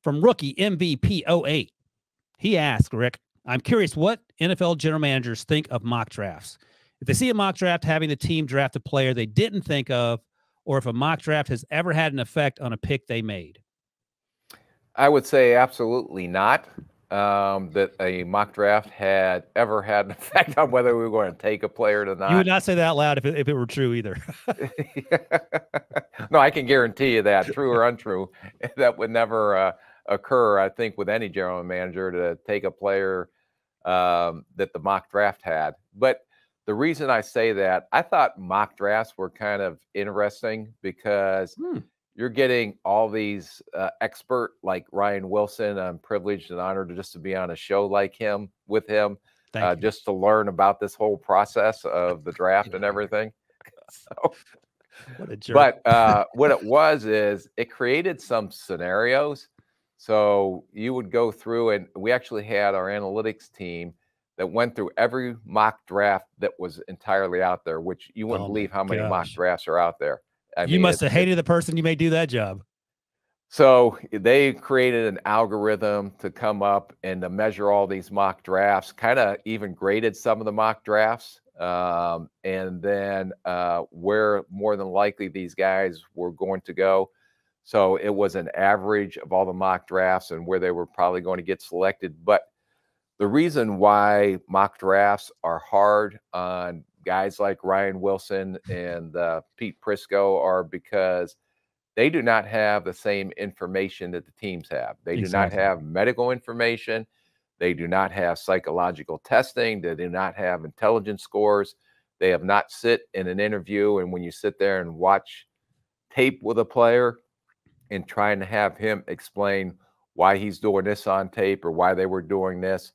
from rookie MVP 08. He asked, Rick, I'm curious what NFL general managers think of mock drafts. If they see a mock draft having the team draft a player they didn't think of, or if a mock draft has ever had an effect on a pick they made. I would say absolutely not. That a mock draft had ever had an effect on whether we were going to take a player or not. You would not say that out loud if it were true either. No, I can guarantee you that, true or untrue, that would never occur, I think, with any general manager to take a player that the mock draft had. But the reason I say that, I thought mock drafts were kind of interesting because you're getting all these expert like Ryan Wilson. I'm privileged and honored just to be on a show like him with him, just to learn about this whole process of the draft and everything. So, what a jerk. But what it was is it created some scenarios. So you would go through, and we actually had our analytics team that went through every mock draft that was entirely out there, which you wouldn't believe how many mock drafts are out there. I mean, must have hated the person you made do that job. So they created an algorithm to come up and to measure all these mock drafts, kind of even graded some of the mock drafts, and then where more than likely these guys were going to go. So it was an average of all the mock drafts and where they were probably going to get selected. But the reason why mock drafts are hard on guys like Ryan Wilson and Pete Prisco are because they do not have the same information that the teams have. They do not have medical information. They do not have psychological testing. They do not have intelligence scores. They have not sit in an interview. And when you sit there and watch tape with a player and trying to have him explain why he's doing this on tape or why they were doing this,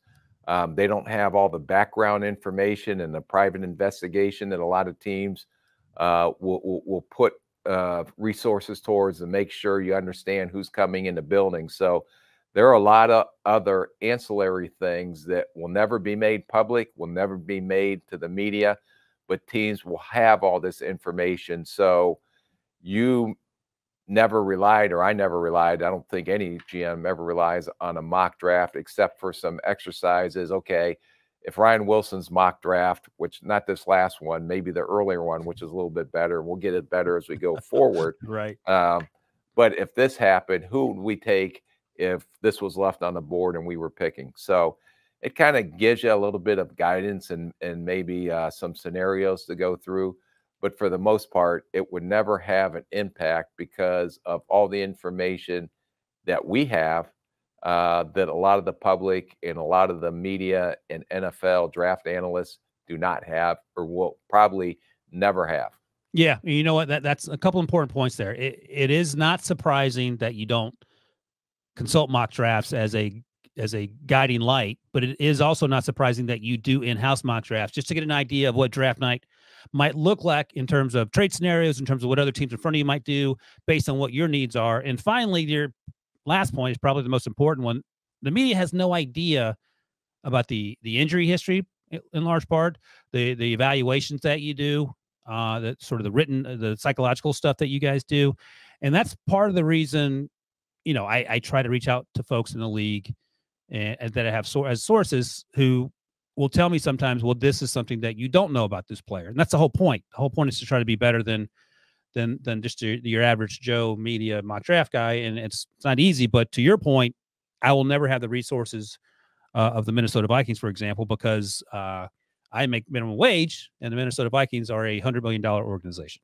they don't have all the background information and the private investigation that a lot of teams will put resources towards to make sure you understand who's coming in the building. So there are a lot of other ancillary things that will never be made public, will never be made to the media, but teams will have all this information. So you never relied, or I never relied, I don't think any GM ever relies on a mock draft except for some exercises. Okay, if Ryan Wilson's mock draft, which not this last one, maybe the earlier one, which is a little bit better, we'll get it better as we go forward. Right. But if this happened, who would we take if this was left on the board and we were picking? So it kind of gives you a little bit of guidance and maybe some scenarios to go through. But for the most part, it would never have an impact because of all the information that we have that a lot of the public and a lot of the media and NFL draft analysts do not have or will probably never have. Yeah, you know what? That's a couple important points there. It is not surprising that you don't consult mock drafts as a guiding light, but it is also not surprising that you do in-house mock drafts just to get an idea of what draft night might look like in terms of trade scenarios, in terms of what other teams in front of you might do based on what your needs are. And finally, your last point is probably the most important one. The media has no idea about the injury history in large part, the evaluations that you do, the sort of the written, the psychological stuff that you guys do. And that's part of the reason, you know, I try to reach out to folks in the league and that I have as sources who will tell me sometimes, well, this is something that you don't know about this player. And that's the whole point. The whole point is to try to be better than just your average Joe media mock draft guy. And it's not easy, but to your point, I will never have the resources of the Minnesota Vikings, for example, because I make minimum wage and the Minnesota Vikings are a $100 million organization.